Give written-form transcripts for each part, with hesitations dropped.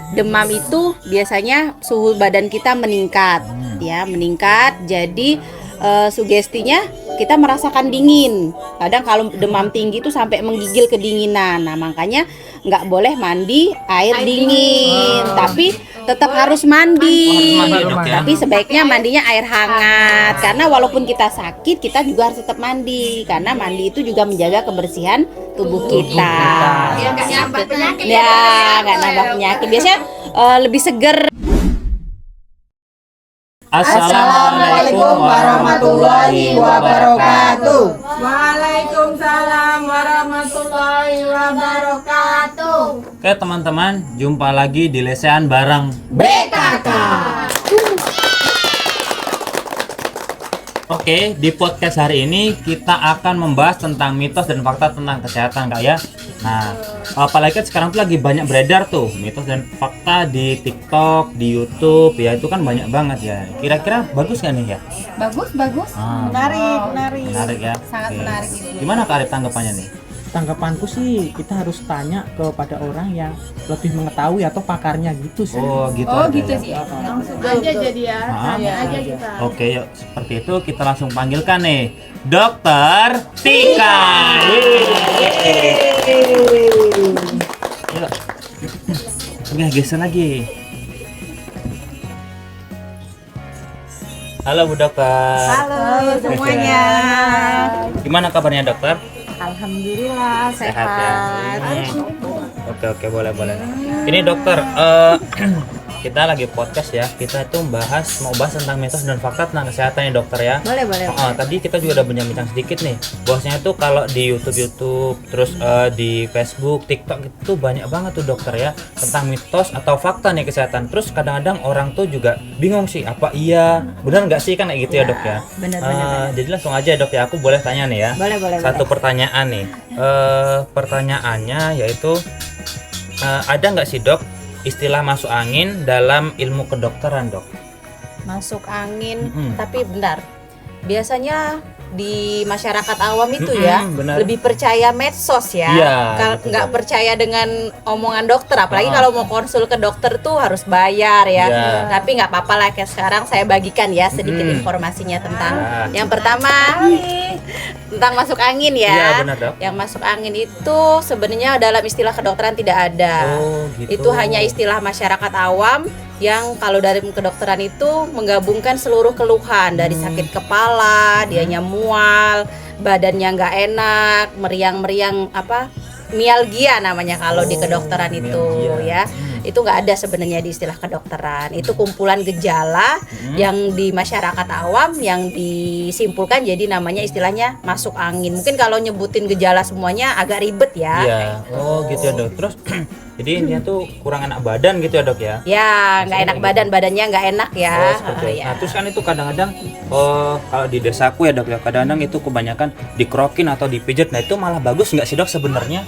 demam itu biasanya suhu badan kita meningkat, ya meningkat. Jadi sugestinya kita merasakan dingin. Kadang kalau demam tinggi itu sampai menggigil kedinginan. Nah makanya nggak boleh mandi air dingin, tapi tetap harus mandi. Tapi sebaiknya mandinya air hangat, karena walaupun kita sakit kita juga harus tetap mandi, karena mandi itu juga menjaga kebersihan tubuh kita. Ya nggak nambah penyakit. Ya nggak nambah penyakit. Biasanya lebih seger. Assalamualaikum warahmatullahi wabarakatuh. Waalaikumsalam warahmatullahi wabarakatuh. Oke teman-teman, jumpa lagi di lesehan bareng BKK. Oke, di podcast hari ini kita akan membahas tentang mitos dan fakta tentang kesehatan, Kak ya. Nah, apalagi sekarang tuh lagi banyak beredar tuh mitos dan fakta di TikTok, di YouTube, ya itu kan banyak banget ya. Kira-kira bagus nggak nih ya? Bagus. Menarik ya. Sangat Oke. menarik itu. Gimana Kak Arif tanggapannya nih? Tanggapanku sih kita harus tanya kepada orang yang lebih mengetahui atau pakarnya gitu sih. Oh gitu. Oh aja gitu ya. sih. Langsung aja jadi ya. Tanya aja kita. Oke, yuk seperti itu kita langsung panggilkan nih Dokter Tika. Yuk. Oke, geser lagi. Halo Bu Dokter. Halo semuanya. Gimana kabarnya dokter? Alhamdulillah Sehat ya. sehat. Oke, boleh. Ini dokter, kita lagi podcast ya. Kita itu mau bahas tentang mitos dan fakta tentang kesehatan ya dokter ya. Boleh. Tadi kita juga udah bincang sedikit nih. Bahwasanya tuh kalau di YouTube, terus di Facebook, TikTok itu banyak banget tuh dokter ya tentang mitos atau fakta nih kesehatan. Terus kadang-kadang orang tuh juga bingung sih, apa iya benar nggak sih kan kayak gitu ya dok ya. Benar. Jadi langsung aja dok ya, aku boleh tanya nih ya. Boleh. Satu pertanyaan nih. Pertanyaannya yaitu ada nggak sih dok istilah masuk angin dalam ilmu kedokteran dok? Masuk angin, Mm-mm. tapi benar. Biasanya di masyarakat awam itu ya benar. lebih percaya medsos ya. Iya, betul. Nggak percaya dengan omongan dokter, apalagi Ah. kalau mau konsul ke dokter tuh harus bayar ya. Iya. Tapi nggak apa-apa lah, kayak sekarang saya bagikan ya sedikit Mm-mm. informasinya tentang Ya. yang pertama tentang masuk angin ya. Iya, benar, Dok. Yang masuk angin itu sebenarnya dalam istilah kedokteran tidak ada. Oh, gitu. Itu hanya istilah masyarakat awam yang kalau dari kedokteran itu menggabungkan seluruh keluhan dari sakit kepala, dianya mual, badannya nggak enak, meriang-meriang mialgia namanya kalau di kedokteran itu mialgia. ya. Itu nggak ada sebenarnya di istilah kedokteran. Itu kumpulan gejala yang di masyarakat awam yang disimpulkan jadi namanya istilahnya masuk angin. Mungkin kalau nyebutin gejala semuanya agak ribet ya. Iya. Oh gitu ya dok. Terus jadi intinya tuh kurang enak badan gitu ya dok ya? Ya, nggak enak badannya nggak enak ya. Oh seperti itu. Ya. Nah terus kan itu kadang-kadang kalau di desaku ya dok ya, kadang-kadang itu kebanyakan dikerokin atau dipijat. Nah itu malah bagus nggak sih dok sebenarnya?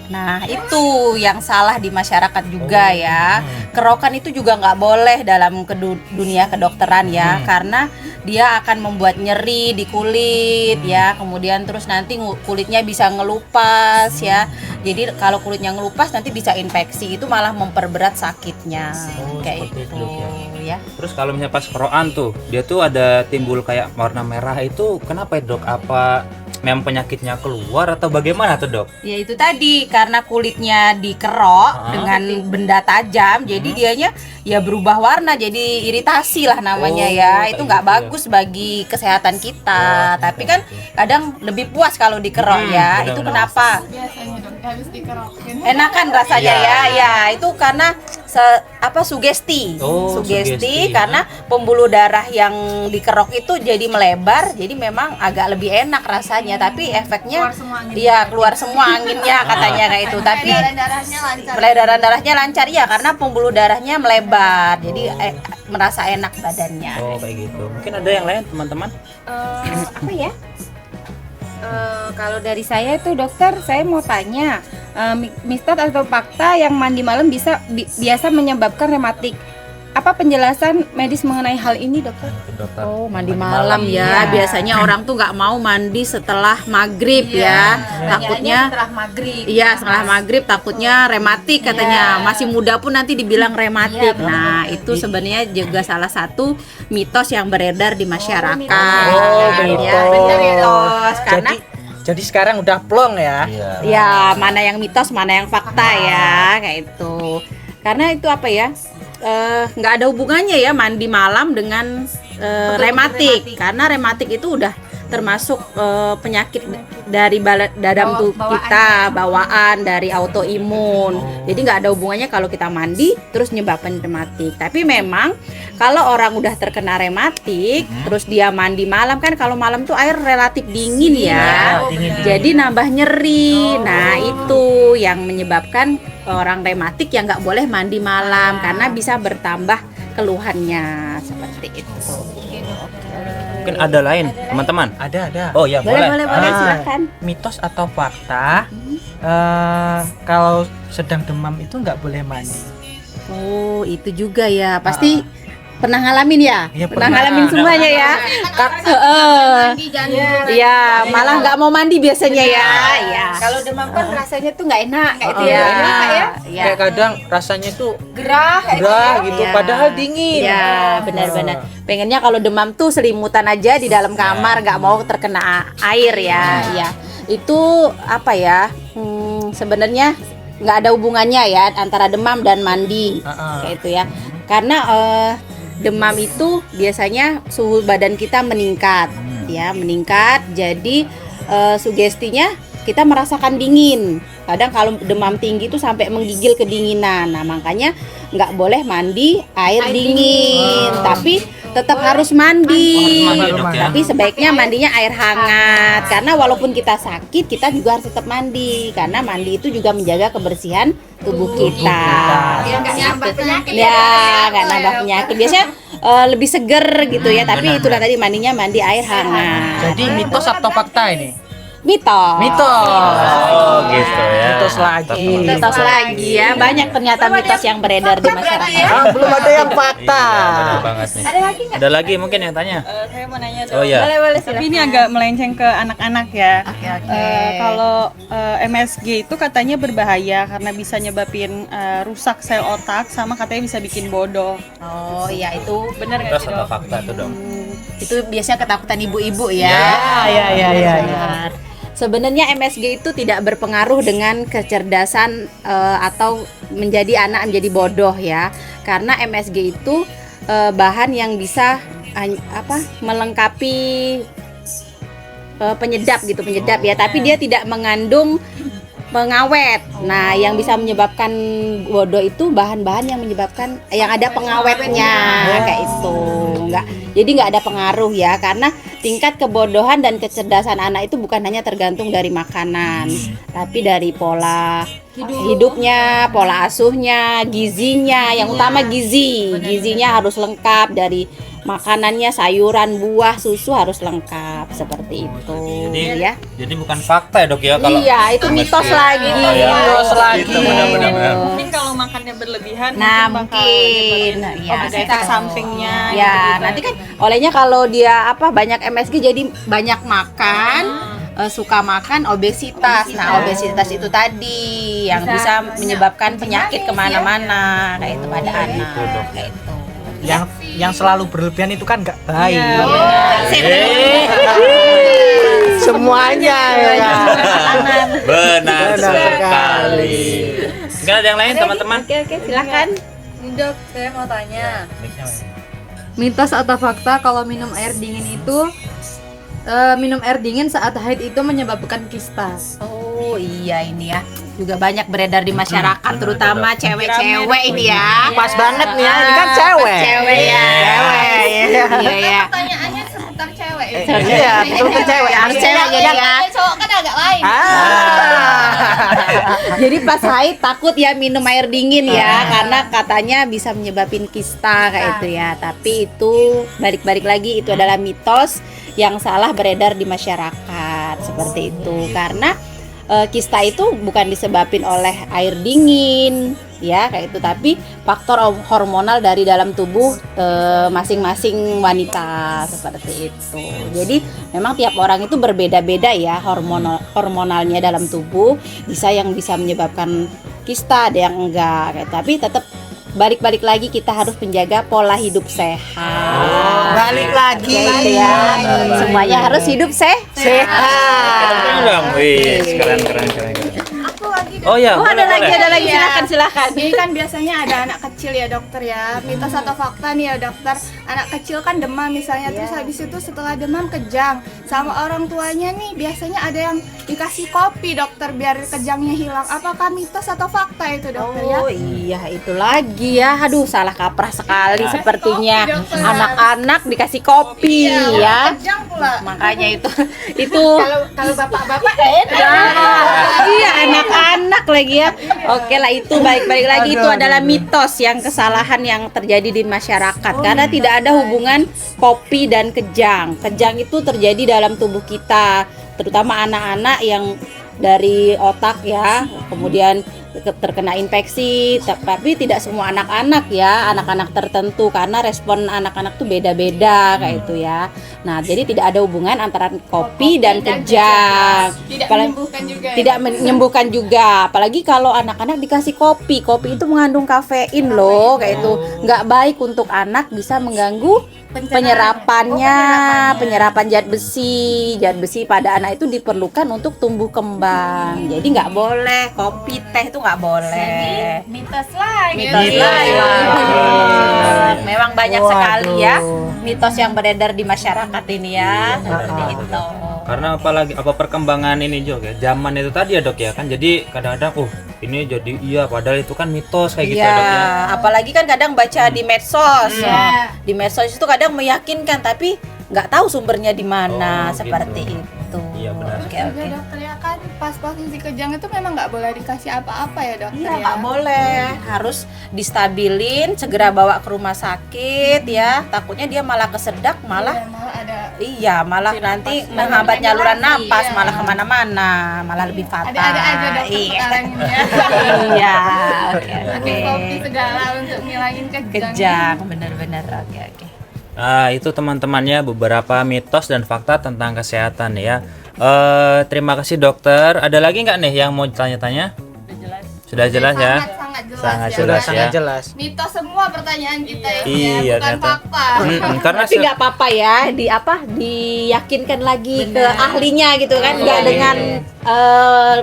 Nah itu yang salah di masyarakat juga ya. Kerokan itu juga nggak boleh dalam dunia kedokteran ya, karena dia akan membuat nyeri di kulit ya. Kemudian terus nanti kulitnya bisa ngelupas ya. Jadi kalau kulitnya ngelupas nanti bisa infeksi, itu malah memperberat sakitnya. Oh, Kayak seperti itu itu, ya. Terus kalau misalnya pas kerokan tuh, dia tuh ada timbul kayak warna merah itu kenapa ya dok? Apa memang penyakitnya keluar atau bagaimana tuh dok? Ya itu tadi karena kulitnya dikerok dengan benda tajam, jadi dianya ya berubah warna, jadi iritasi lah namanya Oh, ya. kayak Itu nggak gitu ya. bagus bagi kesehatan kita. Tapi kan kadang lebih puas kalau dikerok ya. benar-benar. Itu kenapa? Biasanya dong habis dikerokin. Enakan rasanya Iya. ya. Itu karena sugesti. Oh, sugesti. Karena pembuluh darah yang dikerok itu jadi melebar, jadi memang agak lebih enak rasanya, tapi efeknya Keluar semua angin. iya keluar semua anginnya katanya kayak itu. Tapi Darah-darahnya lancar. peredaran darahnya lancar ya, karena pembuluh darahnya melebar, jadi merasa enak badannya. Oh kayak gitu. Mungkin ada yang lain teman-teman? Apa ya? Kalau dari saya itu dokter, saya mau tanya, mitos atau fakta yang mandi malam biasa menyebabkan rematik apa penjelasan medis mengenai hal ini, dokter? dokter. Oh, mandi malam ya. Biasanya orang tuh nggak mau mandi setelah maghrib ya. Takutnya setelah maghrib. iya, setelah maghrib takutnya rematik katanya. Masih muda pun nanti dibilang rematik. Nah, itu sebenarnya juga salah satu mitos yang beredar di masyarakat. Oh, Ya, mitos. mitos. Karena Jadi sekarang udah plong ya. Iya. ya mana yang mitos, mana yang fakta ya, kayak itu. Karena itu apa ya? Nggak ada hubungannya ya mandi malam dengan rematik. Karena rematik itu udah termasuk penyakit dari dalam tubuh kita, bawaan dari autoimun. Jadi nggak ada hubungannya kalau kita mandi terus menyebabkan rematik. Tapi memang kalau orang udah terkena rematik terus dia mandi malam, kan kalau malam tuh air relatif dingin ya. Jadi nambah nyeri. Nah, itu yang menyebabkan orang rematik yang nggak boleh mandi malam karena bisa bertambah keluhannya seperti itu. Mungkin ada lain, teman-teman. Ada. Oh ya, boleh. Boleh, Ah. silakan. Mitos atau fakta? Kalau sedang demam itu nggak boleh mandi. Oh, itu juga ya. Pasti pernah ngalamin ya? Iya, Pernah pernah. ngalamin semuanya ya? Mandi jangan Iya, malah nggak mau mandi biasanya ya. Iya. Kalau demam kan rasanya tuh nggak enak kayak itu Iya. ya. Enak Kak, ya? Iya. Kayak kadang rasanya tuh Gerah kayak gerah gitu, Iya. padahal dingin. Iya, benar-benar. Pengennya kalau demam tuh selimutan aja di dalam kamar, nggak mau terkena air ya. Iya. Itu apa ya? Sebenarnya nggak ada hubungannya ya antara demam dan mandi, kayak itu ya. Karena demam itu biasanya suhu badan kita meningkat, ya meningkat. Jadi sugestinya kita merasakan dingin. Kadang kalau demam tinggi itu sampai menggigil kedinginan. Nah, makanya nggak boleh mandi air dingin, tapi tetap harus mandi. Mandi, Dok, ya. Tapi sebaiknya mandinya air hangat, karena walaupun kita sakit kita juga harus tetap mandi, karena mandi itu juga menjaga kebersihan tubuh kita. Biar nggak nambah penyakit. Ya, nggak nambah penyakit. Biasanya lebih seger gitu ya. Tapi itulah tadi mandinya mandi air hangat. Jadi mitos atau fakta ini? Mitos. Oh, gitu ya. Mitos lagi. Mitos lagi ya. Banyak ternyata mitos yang beredar di masyarakat. Belum ada yang fakta. Iya, benar banget nih. Ada lagi nggak? Ada lagi mungkin yang tanya. Saya mau nanya Oh ya. Boleh tapi ini agak melenceng ke anak-anak ya. Kalau MSG itu katanya berbahaya karena bisa nyebabin rusak sel otak sama katanya bisa bikin bodoh. Oh iya, itu Bener nggak Mitos sih atau dok? fakta tuh, Dok? itu biasanya ketakutan ibu-ibu ya. Ya. Benar. Sebenarnya MSG itu tidak berpengaruh dengan kecerdasan atau menjadi anak menjadi bodoh ya. Karena MSG itu bahan yang bisa melengkapi penyedap ya, tapi dia tidak mengandung pengawet. Nah, yang bisa menyebabkan bodoh itu bahan-bahan yang menyebabkan yang ada pengawetnya kayak itu. Jadi nggak ada pengaruh ya, karena tingkat kebodohan dan kecerdasan anak itu bukan hanya tergantung dari makanan, tapi dari pola hidupnya, pola asuhnya, gizinya. Yang utama gizinya harus lengkap, dari makanannya, sayuran, buah, susu harus lengkap seperti itu. Jadi Ya. Jadi bukan fakta ya, Dok ya, kalau Iya, itu mitos lagi. Oh, ya. Mitos lagi. Gitu, benar-benar. Mungkin kalau makannya berlebihan Nah, bakal mungkin. nyebabin Ya, ada efek sampingnya. Ya, gitu-gitu. nanti kan olehnya kalau dia banyak MSG jadi banyak makan, suka makan obesitas. Nah, obesitas itu tadi yang bisa menyebabkan penyakit kemana-mana kayak itu pada anak. Kayak itu. Yang selalu berlebihan itu kan nggak baik. Semuanya ya. Benar Benar sekali. Mungkin ada yang lain, teman-teman? Oke, silakan. Ini dok, saya mau tanya. Mitos atau fakta kalau minum air dingin itu minum air dingin saat haid itu menyebabkan kista. Oh iya, ini ya juga banyak beredar di masyarakat, terutama cewek-cewek ini ya. Pas banget nih ya, ini kan cewek. Cewek ya. Iya ya. Pertanyaannya seputar cewek. Iya, betul ke cewek. Harus cewek jadi ya. Cowok kan agak lain. Jadi pas haid takut ya minum air dingin ya, karena katanya bisa menyebabin kista kayak itu ya. Tapi itu balik-balik lagi, itu adalah mitos yang salah beredar di masyarakat seperti itu. Karena kista itu bukan disebabkan oleh air dingin ya kayak itu, tapi faktor hormonal dari dalam tubuh masing-masing wanita seperti itu. Jadi memang tiap orang itu berbeda-beda ya hormonalnya dalam tubuh, bisa yang bisa menyebabkan kista, ada yang enggak kayak, tapi tetap balik lagi kita harus menjaga pola hidup sehat. Balik lagi. Gitu ya. Semuanya harus hidup sehat. Wih, keren. Aku lagi Oh ya, ada lagi Iya. silakan. Jadi kan biasanya ada anak kecil ya dokter ya. Mitos atau fakta nih ya dokter. Anak kecil kan demam misalnya, terus habis itu setelah demam kejang. Sama orang tuanya nih biasanya ada yang dikasih kopi dokter biar kejangnya hilang. Apakah mitos atau fakta itu dokter ya? Oh iya, itu lagi ya. Aduh, salah kaprah sekali Nah. sepertinya. Kopi, dokter. Anak-anak dikasih kopi ya. Kejang pula. Makanya itu Kalau bapak-bapak iya, anak-anak lagi ya. Oke lah, itu balik lagi itu adalah mitos yang kesalahan yang terjadi di masyarakat karena tidak ada hubungan kopi dan kejang. Kejang itu terjadi dalam tubuh kita, terutama anak-anak yang dari otak ya, kemudian terkena infeksi, tapi tidak semua anak-anak ya, anak-anak tertentu karena respon anak-anak tuh beda-beda kayak itu ya. Nah, jadi tidak ada hubungan antara kopi dan kejang. Tidak Apalagi- menyembuhkan juga. Ya? Tidak menyembuhkan juga, apalagi kalau anak-anak dikasih kopi itu mengandung kafein loh kayak itu, nggak baik untuk anak, bisa mengganggu penyerapannya, penyerapan zat besi pada anak itu diperlukan untuk tumbuh kembang, jadi nggak boleh kopi teh itu nggak boleh. Mitos lagi. Mitos lain. Memang banyak sekali ya mitos yang beredar di masyarakat ini ya seperti itu. Karena apalagi perkembangan ini juga ya, zaman itu tadi ya dok ya kan, jadi kadang-kadang ini jadi iya padahal itu kan mitos kayak gitu ya dok ya. Iya, apalagi kan kadang baca di medsos. Di medsos itu kadang meyakinkan tapi nggak tahu sumbernya di mana, seperti itu. Iya, benar. Oke, Juga oke. dokter ya kan pas posisi kejang itu memang nggak boleh dikasih apa-apa ya dokter Iya, ya. nggak boleh, harus distabilin, segera bawa ke rumah sakit ya. Takutnya dia malah kesedak, malah Iya, malah ada nanti menghambat nyaluran napas, iya. malah kemana-mana, malah lebih fatal. ada aja dokter Iya. sekarang ini ya. Iya, oke, Pakai kopi segala untuk ngilangin kejang. Kejang, bener-bener, oke. Nah, itu teman-temannya beberapa mitos dan fakta tentang kesehatan ya. Terima kasih dokter. Ada lagi nggak nih yang mau tanya-tanya? Sudah jelas ya. Sangat jelas Sangat ya. jelas Berarti ya. Sangat jelas. Mitos semua pertanyaan kita ini Iya, ya, bukan ternyata. fakta. Karena Tapi nggak apa-apa ya, diyakinkan lagi ke ahlinya gitu kan, nggak dengan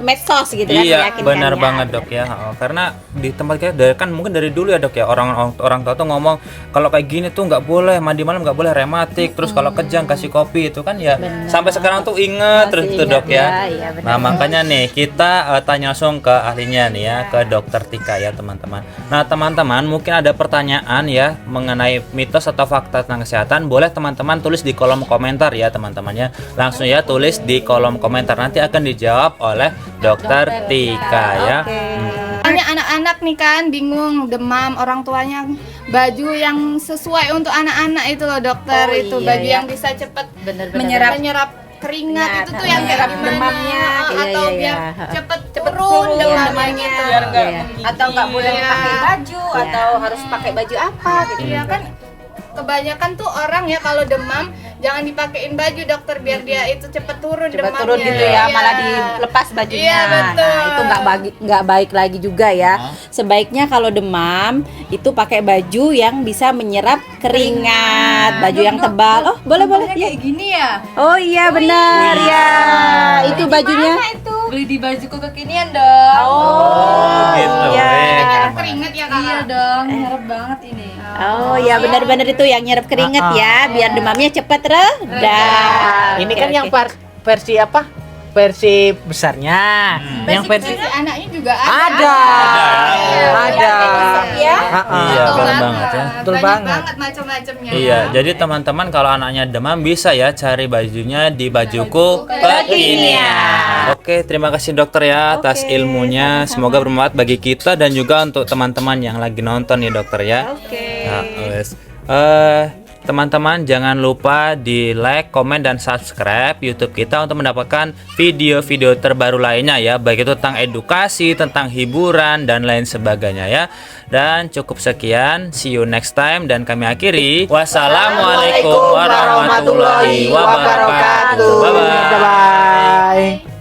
medsos gitu kan. iya meyakinkannya. benar banget dok ya. Karena di tempat kita kan mungkin dari dulu ya dok ya, orang tua tuh ngomong kalau kayak gini tuh nggak boleh mandi malam, nggak boleh rematik, terus kalau kejang kasih kopi itu kan ya. Sampai sekarang tuh inget terus itu dok ya. Iya, benar. Nah makanya nih kita tanya langsung ke ahlinya nih ya, ke dokter Tika ya teman-teman. Nah teman-teman mungkin ada pertanyaan ya mengenai mitos atau fakta tentang kesehatan, boleh teman-teman tulis di kolom komentar ya teman-teman ya. Langsung ya tulis di kolom komentar, nanti akan dijawab oleh dokter Tika ya. Banyak anak-anak nih kan bingung demam, orang tuanya baju yang sesuai untuk anak-anak itu loh dokter, Oh, itu iya, baju iya. yang bisa cepat Bener-bener. menyerap keringat Nah, itu tuh yang menyerap kayak gimana, demamnya, atau iya, biar iya. cepet turun demamnya itu biar nggak atau nggak boleh Iya. pakai baju Iya. atau harus pakai baju apa gitu. Iya kan kebanyakan tuh orang ya kalau demam jangan dipakein baju dokter biar dia itu cepet turun Coba demamnya. turun gitu ya, Iya. malah dilepas bajunya. Iya, betul. Nah, itu nggak baik lagi juga ya. Sebaiknya kalau demam itu pakai baju yang bisa menyerap keringat, baju yang tebal. Oh, boleh ya. Kayak gini ya. Oh iya benar ya. Itu bajunya. Beli di bajuku kekinian dong. Oh, gitu. iya. Nyerap keringat ya kakak. Iya dong, harap banget ini. Oh ya benar-benar itu yang nyerap keringat ya, biar demamnya cepat reda. Ini Oke, kan yang oke. versi apa? Versi besarnya. Yang versi Versi anaknya juga ada. ada. Ada. Ya. Iya benar banget ya. Betul Banyak banget. banget macam-macamnya. Iya, jadi teman-teman kalau anaknya demam bisa ya cari bajunya di bajuku kekinian. Oke, terima kasih dokter ya atas ilmunya. Semoga bermanfaat bagi kita dan juga untuk teman-teman yang lagi nonton nih dokter ya. Oke. Nah, wes. teman-teman jangan lupa di like, komen, dan subscribe YouTube kita untuk mendapatkan video-video terbaru lainnya ya, baik itu tentang edukasi, tentang hiburan, dan lain sebagainya ya. Dan cukup sekian, see you next time, dan kami akhiri. Wassalamualaikum warahmatullahi wabarakatuh. Bye bye. Bye bye.